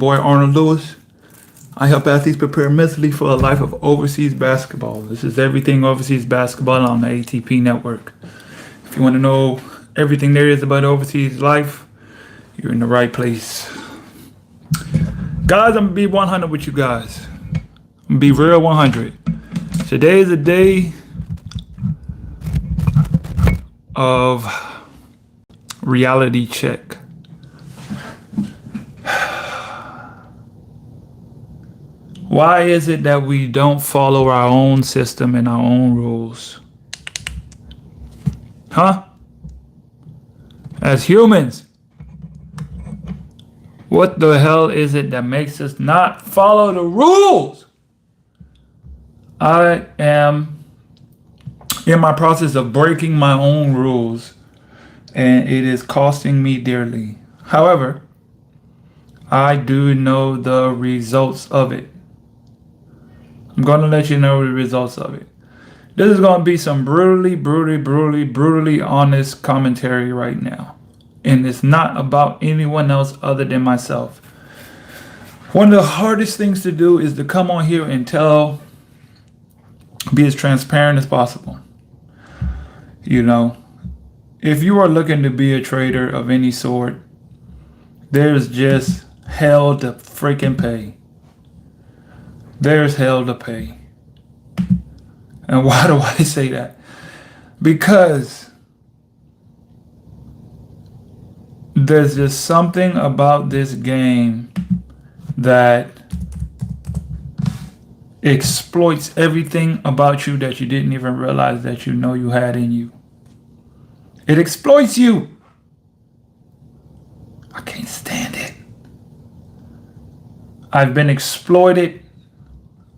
boy Arnold Lewis. I help athletes prepare mentally for a life of overseas basketball. This is everything overseas basketball on the ATP network. If you want to know everything there is about overseas life, you're in the right place. Guys, I'm going to be 100 with you guys. I'm going to be real 100. Today is a day of reality check. Why is it that we don't follow our own system and our own rules? Huh? As humans, what the hell is it that makes us not follow the rules? I am in my process of breaking my own rules, and it is costing me dearly. However, I do know the results of it. I'm going to let you know the results of it. This is going to be some brutally honest commentary right now. And it's not about anyone else other than myself. One of the hardest things to do is to come on here and be as transparent as possible. You know, if you are looking to be a trader of any sort, there's just hell to freaking pay. There's hell to pay. And why do I say that? Because there's just something about this game that exploits everything about you that you didn't even realize that you know you had in you. It exploits you. I can't stand it. I've been exploited.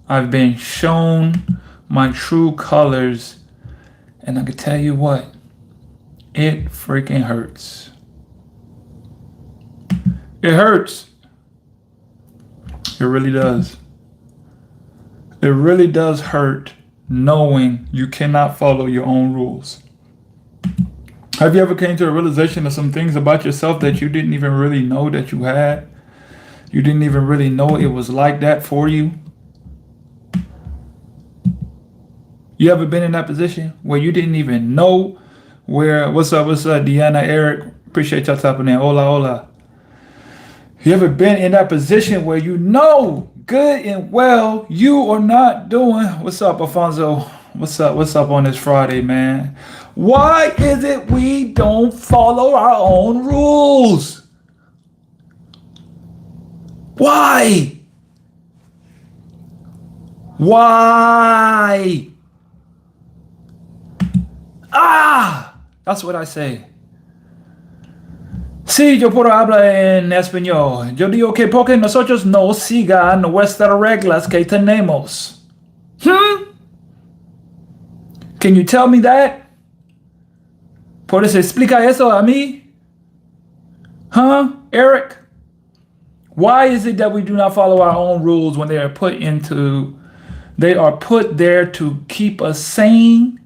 I've been shown my true colors, and I can tell you what, it freaking hurts. It hurts. It really does. It really does hurt knowing you cannot follow your own rules. Have you ever came to a realization of some things about yourself that you didn't even really know that you had? You didn't even really know it was like that for you? You ever been in that position where you didn't even know where, what's up, Deanna, Eric, appreciate y'all tapping in, hola. You ever been in that position where you know good and well you are not doing, what's up, Alfonso, what's up on this Friday, man? Why is it we don't follow our own rules? Why? That's what I say. Sí, yo puedo hablar en español. Yo digo que porque nosotros no sigan nuestras reglas que tenemos. Can you tell me that? ¿Puedes explicar eso a mí? Eric? Why is it that we do not follow our own rules when they are put there to keep us sane,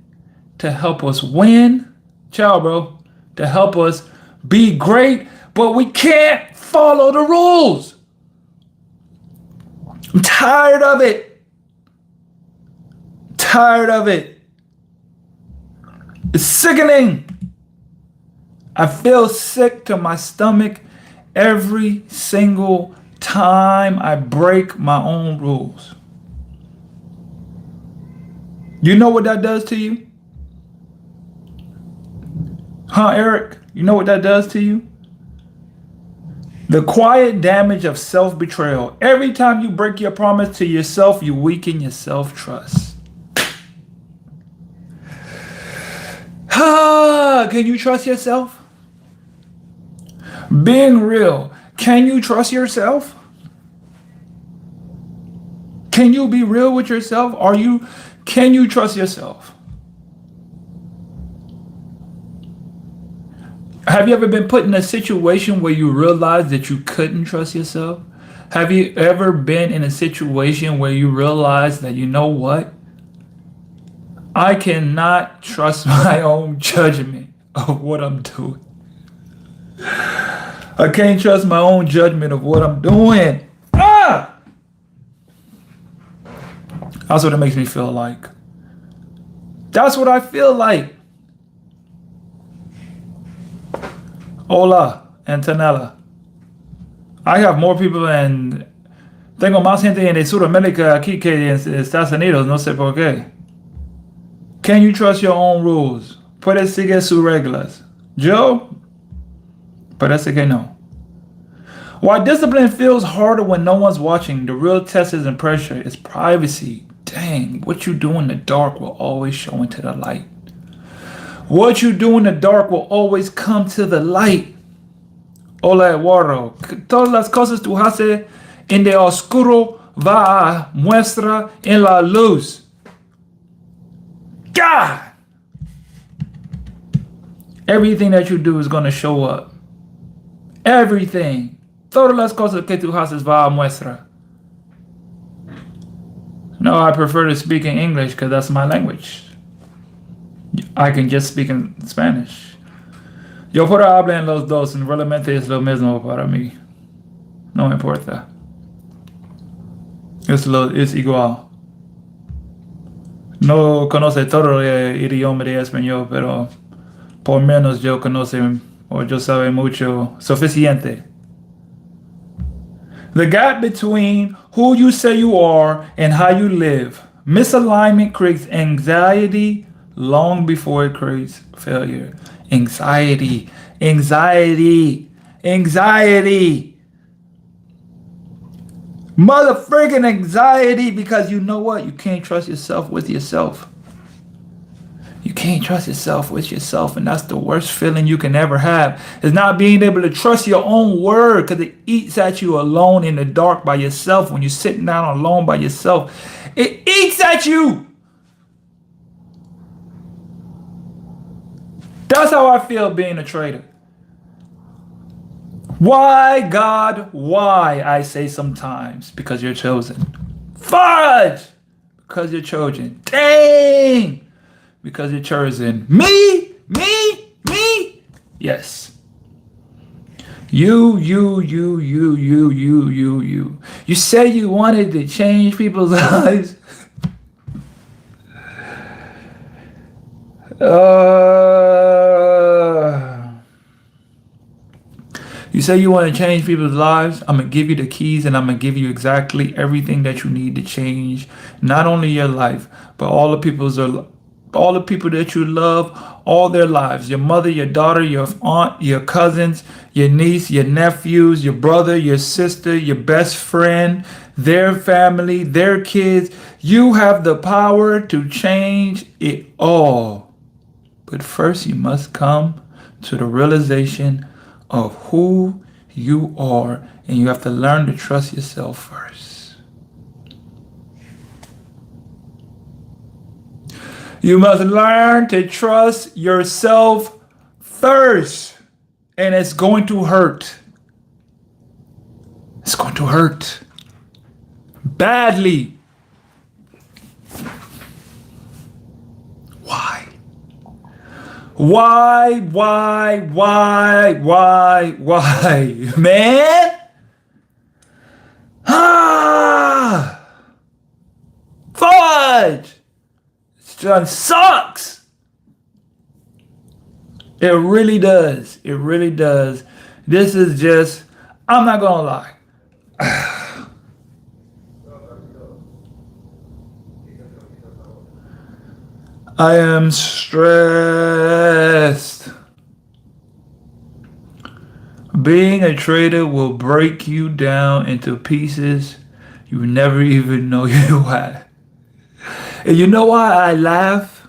to help us win? Ciao, bro. To help us be great, but we can't follow the rules. I'm tired of it. It's sickening. I feel sick to my stomach every single time I break my own rules. You know what that does to you? Eric? You know what that does to you? The quiet damage of self-betrayal. Every time you break your promise to yourself, you weaken your self-trust. Can you trust yourself? Being real, can you trust yourself? Can you be real with yourself? Can you trust yourself? Have you ever been put in a situation where you realized that you couldn't trust yourself? Have you ever been in a situation where you realized that, you know what? I cannot trust my own judgment of what I'm doing. I can't trust my own judgment of what I'm doing. That's what it makes me feel like. That's what I feel like. Hola, Antonella. I have more people en... Tengo más gente en Sudamérica aquí que en Estados Unidos. No sé por qué. Can you trust your own rules? Puedes seguir sus reglas. Yo, parece que no. While discipline feels harder when no one's watching, the real test isn't pressure, it's privacy. Dang, what you do in the dark will always show into the light. What you do in the dark will always come to the light. Hola, Eduardo. Todas las cosas tú haces en de oscuro va a muestra en la luz. God! Everything that you do is going to show up. Everything. Todas las cosas que tú haces va a muestra. No, I prefer to speak in English because that's my language. I can just speak in Spanish. Yo puedo hablar en los dos, y realmente es lo mismo para mí. No me importa. Es igual. No conoce todo el idioma de español, pero por menos yo conoce o yo sabe mucho, suficiente. The gap between who you say you are and how you live. Misalignment creates anxiety long before it creates failure. Anxiety, anxiety, anxiety. Motherfucking anxiety, because you know what? You can't trust yourself with yourself. You can't trust yourself with yourself, and that's the worst feeling you can ever have, is not being able to trust your own word, because it eats at you alone in the dark by yourself. When you're sitting down alone by yourself, it eats at you. That's how I feel being a trader. Why, God, why? I say sometimes, because you're chosen. Fudge! Because you're chosen. Dang! Because you're chosen. Me? Yes. You. You said you wanted to change people's lives. You say you want to change people's lives. I'm going to give you the keys, and I'm going to give you exactly everything that you need to change. Not only your life, but all the people that you love, all their lives. Your mother, your daughter, your aunt, your cousins, your niece, your nephews, your brother, your sister, your best friend, their family, their kids. You have the power to change it all. But first, you must come to the realization of who you are, and you have to learn to trust yourself first. You must learn to trust yourself first, and it's going to hurt. It's going to hurt badly. Why? Why, man? Fudge! This just sucks. It really does. It really does. This is just, I'm not gonna lie. I am stressed. Being a trader will break you down into pieces you never even know you had. And you know why I laugh?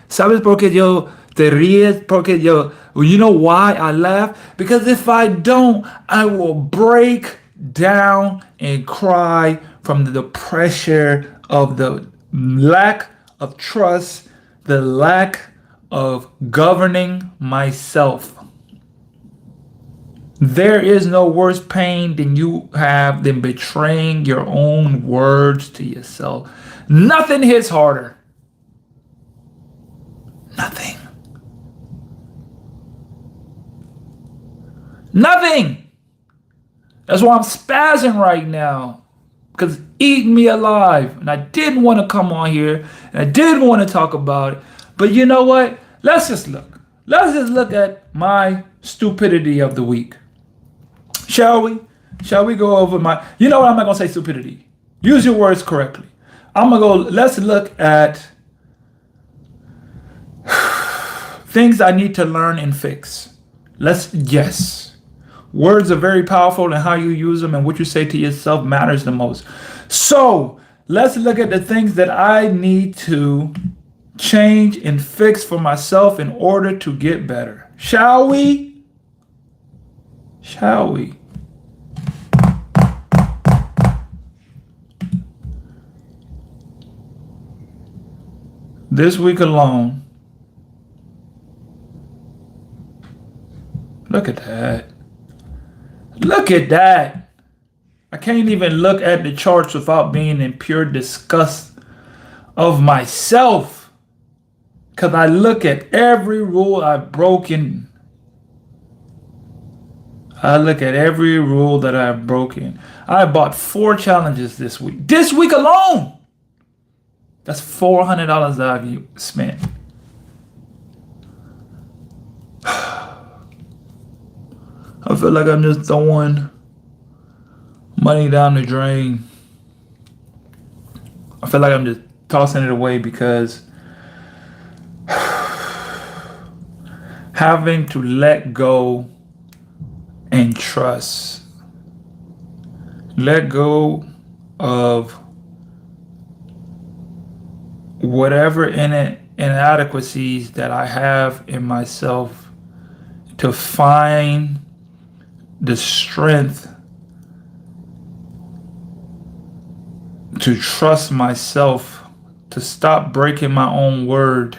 ¿Sabes por qué yo te ríes? Porque yo, you know why I laugh? Because if I don't, I will break down and cry from the pressure of the lack of trust, the lack of governing myself. There is no worse pain than you have than betraying your own words to yourself. Nothing hits harder. Nothing. Nothing. That's why I'm spazzing right now. because it's eating me alive. And I didn't want to come on here and I didn't want to talk about it. But you know what? Let's just look. Let's just look at my stupidity of the week. Shall we? Shall we go over my, you know what? I'm not going to say stupidity. Use your words correctly. I'm going to go, let's look at things I need to learn and fix. Yes. Words are very powerful, and how you use them and what you say to yourself matters the most. So let's look at the things that I need to change and fix for myself in order to get better. Shall we? Shall we? This week alone, look at that. Look at that. I can't even look at the charts without being in pure disgust of myself. Because I look at every rule I've broken. I look at every rule that I've broken. I bought 4 challenges this week. This week alone. That's $400 that I've spent. I feel like I'm just throwing money down the drain. I feel like I'm just tossing it away because having to let go and trust. Let go of whatever inadequacies that I have in myself to find the strength to trust myself, to stop breaking my own word,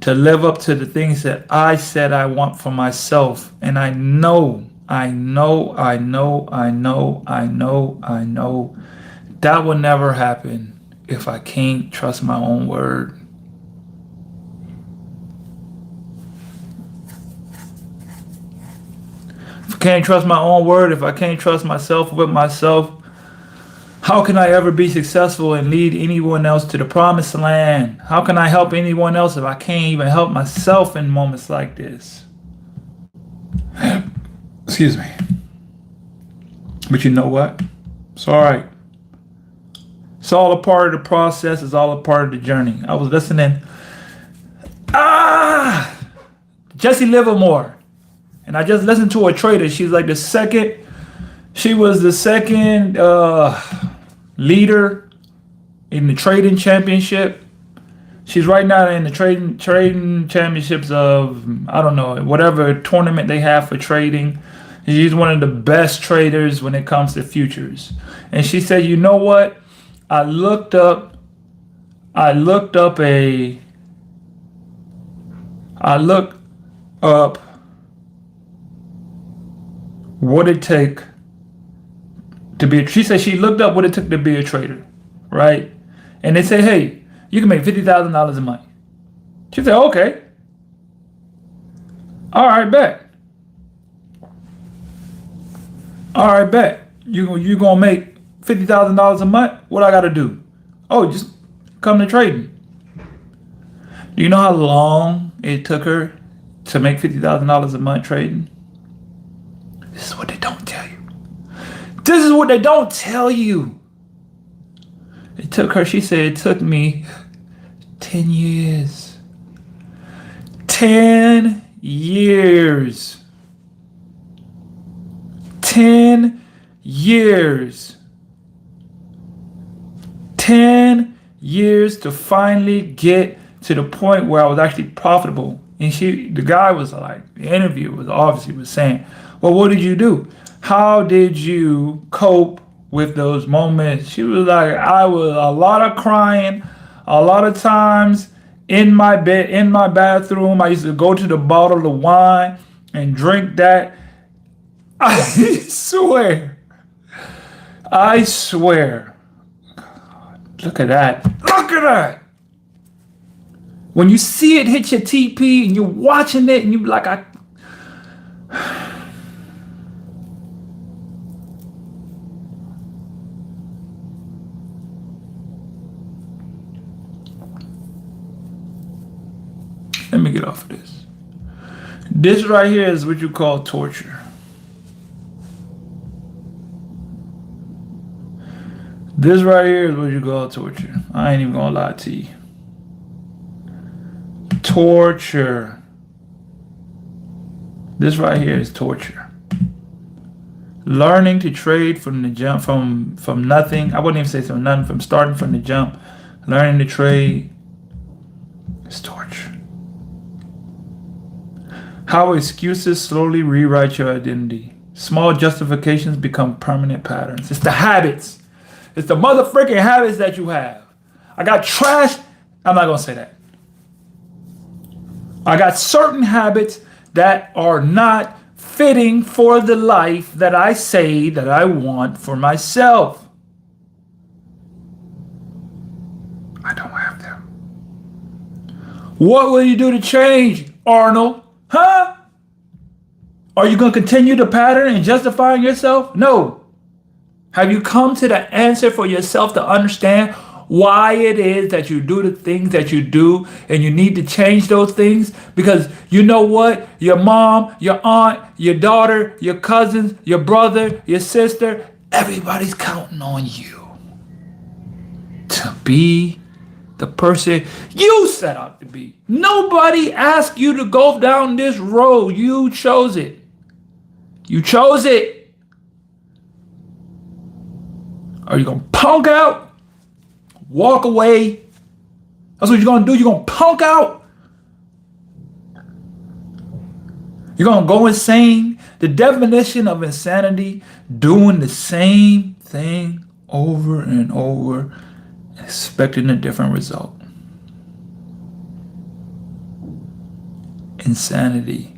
to live up to the things that I said I want for myself. And I know that will never happen if I can't trust my own word. If I can't trust my own word, if I can't trust myself with myself, how can I ever be successful and lead anyone else to the promised land? How can I help anyone else if I can't even help myself in moments like this? Excuse me. But you know what? It's all right. It's all a part of the process. It's all a part of the journey. I was listening. Jesse Livermore. And I just listened to a trader. She was the second leader in the trading championship. She's right now in the trading championships of, I don't know, whatever tournament they have for trading. She's one of the best traders when it comes to futures. And she said, you know what? I looked up what it take to be, she said she looked up what it took to be a trader, right? And they say, hey, you can make $50,000 a month. She said, okay. All right, bet. All right, bet. You gonna make $50,000 a month? What I gotta do? Oh, just come to trading. Do you know how long it took her to make $50,000 a month trading? This is what they don't tell you. This is what they don't tell you. It took her, she said, it took me 10 years. 10 years. 10 years. 10 years to finally get to the point where I was actually profitable. And the guy was like, the interview was obviously saying, well, what did you do? How did you cope with those moments? She was like, I was a lot of crying, a lot of times in my bed, in my bathroom. I used to go to the bottle of wine and drink that. I swear. God, look at that. Look at that. When you see it hit your TP and you're watching it and you're like, Let me get off of this. This right here is what you call torture. This right here is what you call torture. I ain't even gonna lie to you. Torture. This right here is torture. Learning to trade from the jump, from nothing. I wouldn't even say from nothing. From starting from the jump, learning to trade is torture. How excuses slowly rewrite your identity. Small justifications become permanent patterns. It's the habits. It's the motherfucking habits that you have. I got trash. I'm not gonna say that. I got certain habits that are not fitting for the life that I say that I want for myself. I don't have them. What will you do to change, Arnold? Huh? Are you going to continue the pattern and justifying yourself? No. Have you come to the answer for yourself to understand why it is that you do the things that you do, and you need to change those things? Because you know what? Your mom, your aunt, your daughter, your cousins, your brother, your sister, everybody's counting on you to be the person you set out to be. Nobody asked you to go down this road. You chose it. You chose it. Are you going to punk out? Walk away? That's what you're going to do? You're going to punk out? You're going to go insane? The definition of insanity, doing the same thing over and over, expecting a different result. Insanity.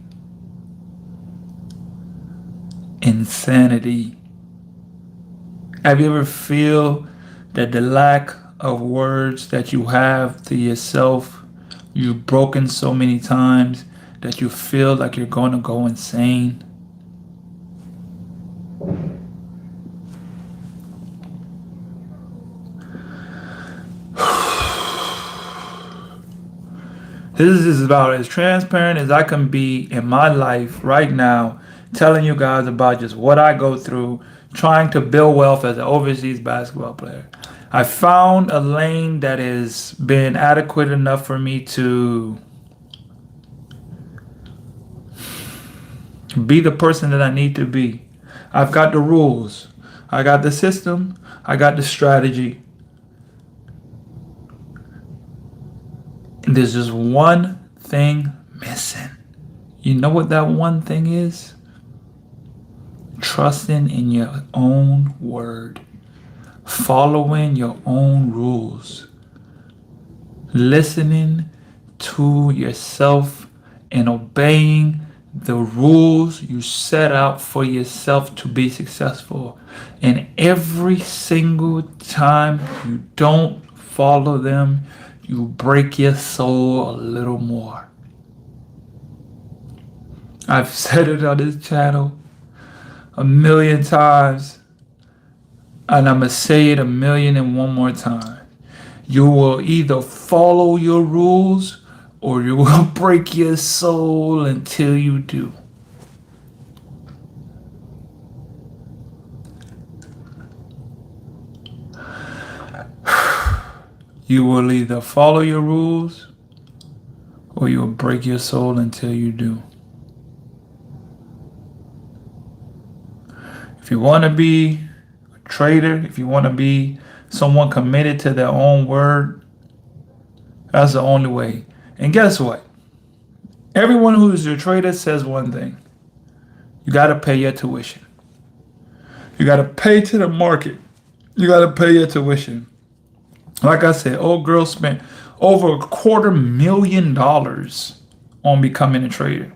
Insanity. Have you ever feel that the lack of words that you have to yourself, you've broken so many times that you feel like you're going to go insane? This is about as transparent as I can be in my life right now, telling you guys about just what I go through, trying to build wealth as an overseas basketball player. I found a lane that has been adequate enough for me to be the person that I need to be. I've got the rules. I got the system. I got the strategy. There's just one thing missing. You know what that one thing is? Trusting in your own word. Following your own rules. Listening to yourself and obeying the rules you set out for yourself to be successful. And every single time you don't follow them, you break your soul a little more. I've said it on this channel 1,000,000 times, and I'm going to say it 1,000,001 more time. You will either follow your rules or you will break your soul until you do. You will either follow your rules or you will break your soul until you do. If you want to be a trader, if you want to be someone committed to their own word, that's the only way. And guess what? Everyone who's a trader says one thing. You got to pay your tuition. You got to pay to the market. You got to pay your tuition. Like I said, old girl spent over $250,000 on becoming a trader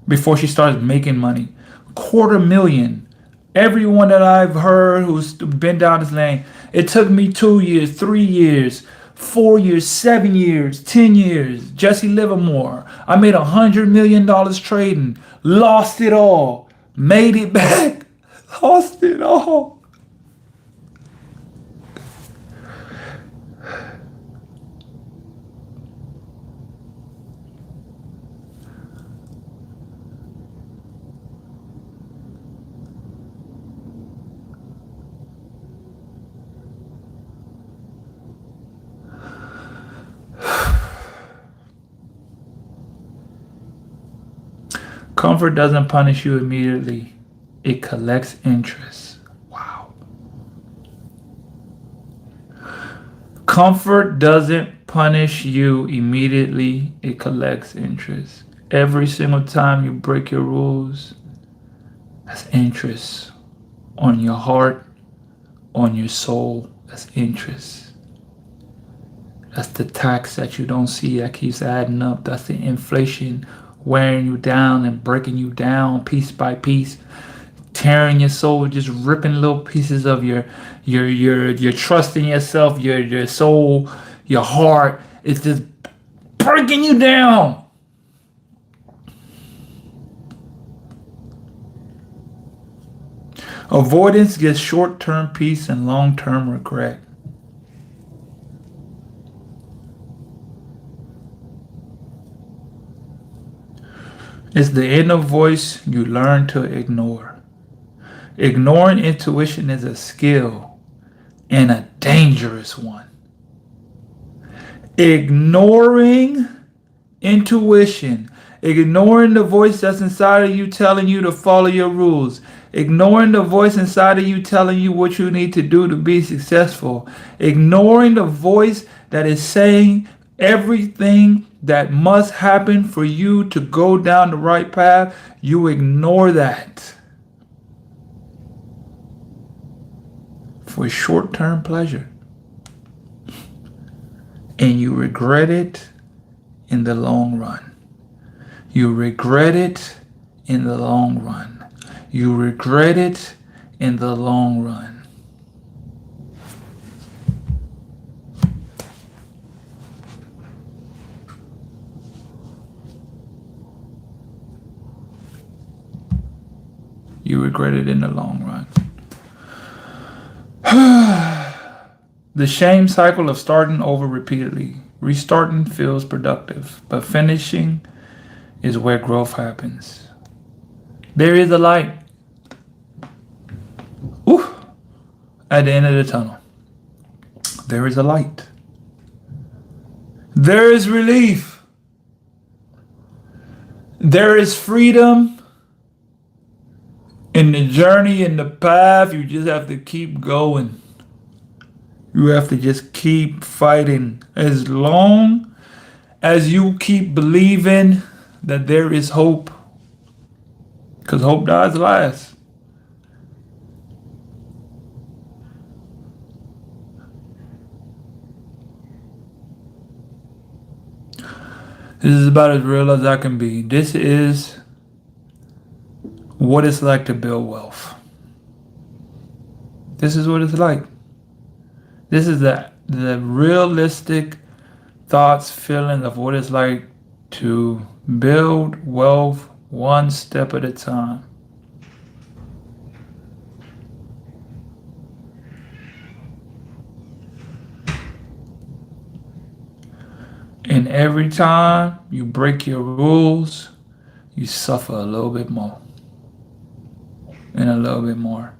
before she started making money. $250,000. Everyone that I've heard who's been down this lane, it took me 2 years, 3 years, 4 years, 7 years, 10 years. Jesse Livermore. I made $100 million trading. Lost it all. Made it back. Lost it all. Comfort doesn't punish you immediately. It collects interest. Wow. Comfort doesn't punish you immediately. It collects interest. Every single time you break your rules, that's interest on your heart, on your soul. That's interest. That's the tax that you don't see that keeps adding up. That's the inflation wearing you down and breaking you down piece by piece, tearing your soul, just ripping little pieces of your trust in yourself, your soul, your heart. It's just breaking you down. Avoidance gets short-term peace and long-term regret. It's the inner voice you learn to ignore. Ignoring intuition is a skill and a dangerous one. Ignoring intuition, ignoring the voice that's inside of you telling you to follow your rules, ignoring the voice inside of you telling you what you need to do to be successful, ignoring the voice that is saying everything that must happen for you to go down the right path, you ignore that for short-term pleasure. And you regret it in the long run. You regret it in the long run. You regret it in the long run. You regret it in the long run. The shame cycle of starting over repeatedly. Restarting feels productive, but finishing is where growth happens. There is a light. Ooh, at the end of the tunnel. There is a light. There is relief. There is freedom. In the journey, in the path, you just have to keep going. You have to just keep fighting. As long as you keep believing that there is hope, because hope dies last. This is about as real as I can be. This is what it's like to build wealth. This is what it's like. This is the realistic thoughts, feeling of what it's like to build wealth one step at a time. And every time you break your rules, you suffer a little bit more. And a little bit more.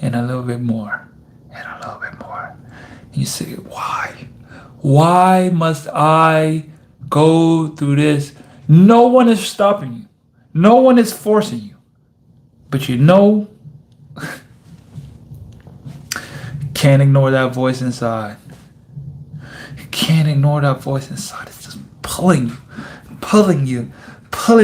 And a little bit more. And a little bit more. And you say, why? Why must I go through this? No one is stopping you. No one is forcing you. But you know, can't ignore that voice inside. You can't ignore that voice inside. It's just pulling you, pulling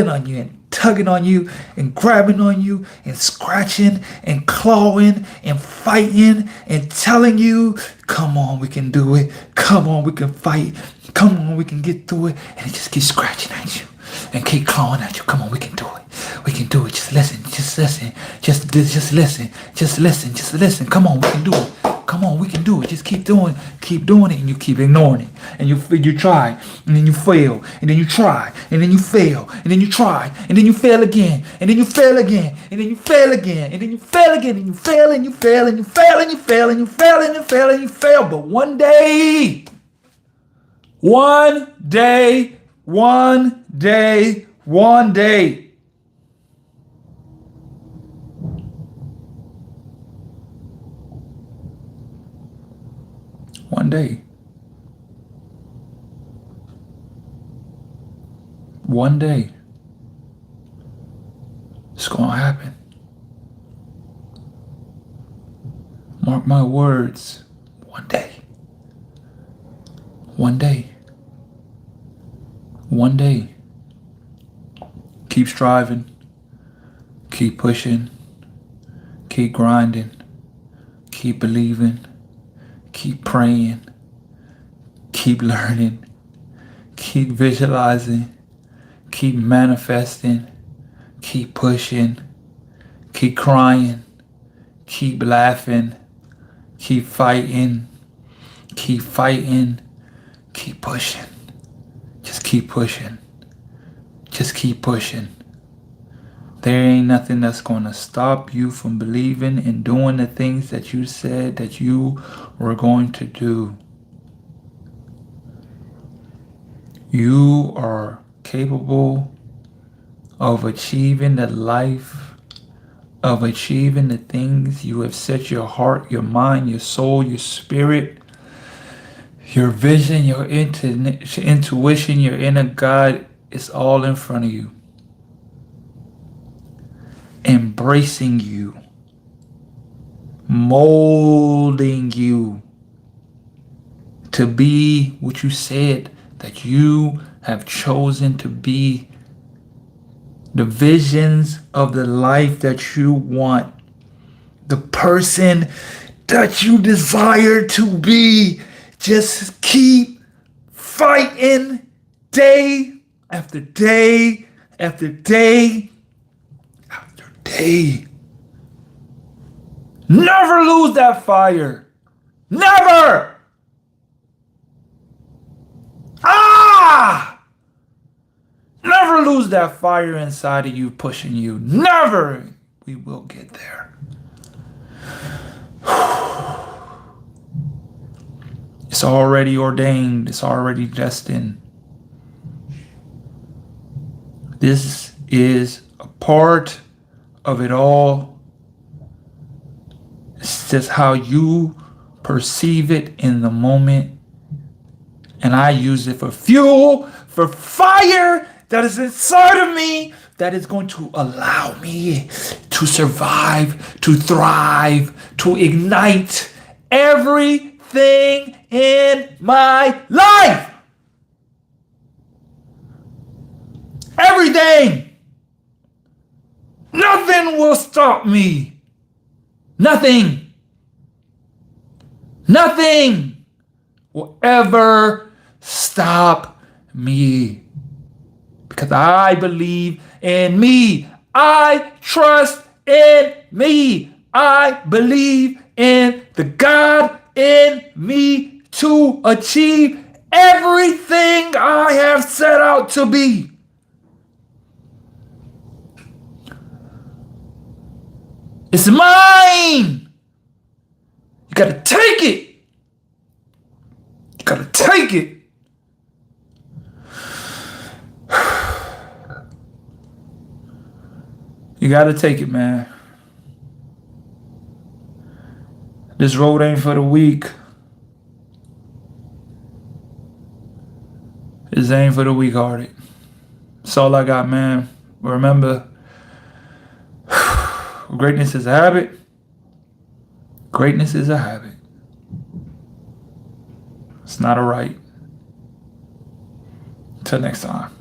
on you, and tugging on you, and grabbing on you, and scratching, and clawing, and fighting, and telling you, come on, we can do it. Come on, we can fight. Come on, we can get through it. And it just keeps scratching at you and keep clawing at you. Come on, we can do it. We can do it. Just listen. Just listen. Just listen. Just listen. Just listen. Come on, we can do it. Come on, we can do it. Just keep doing it, and you keep ignoring it. And you try, and then you fail, and then you try, and then you fail, and then you try, and then you fail again, and then you fail again, and then you fail again, and then you fail again, and you fail, and you fail, and you fail, and you fail, and you fail, and you fail, and you fail. But one day, one day, one day, one day, one day. One day. my words. One day. One day. One day. Keep striving. Keep pushing. Keep grinding. Keep believing. Keep praying. Keep learning. Keep visualizing. Keep manifesting. Keep pushing. Keep crying. Keep laughing. Keep fighting. Keep fighting. Keep pushing. Just keep pushing. Just keep pushing. There ain't nothing that's going to stop you from believing and doing the things that you said that you were going to do. You are capable of achieving the life, of achieving the things you have set your heart, your mind, your soul, your spirit, your vision, your intuition, your inner God. It's all in front of you. Embracing you, molding you to be what you said that you have chosen to be, the visions of the life that you want, the person that you desire to be. Just keep fighting day after day after day. Hey, never lose that fire. Never. Never lose that fire inside of you pushing you. Never. We will get there. It's already ordained. It's already destined. This is a part of it all. It's just how you perceive it in the moment. And I use it for fuel, for fire that is inside of me that is going to allow me to survive, to thrive, to ignite everything in my life. Everything. Nothing will stop me. Nothing. Nothing will ever stop me. Because I believe in me. I trust in me. I believe in the God in me to achieve everything I have set out to be. It's mine. You gotta take it. You gotta take it. You gotta take it, man. This road ain't for the weak. This ain't for the weak-hearted. That's all I got, man. Remember, greatness is a habit. Greatness is a habit. It's not a right. Until next time.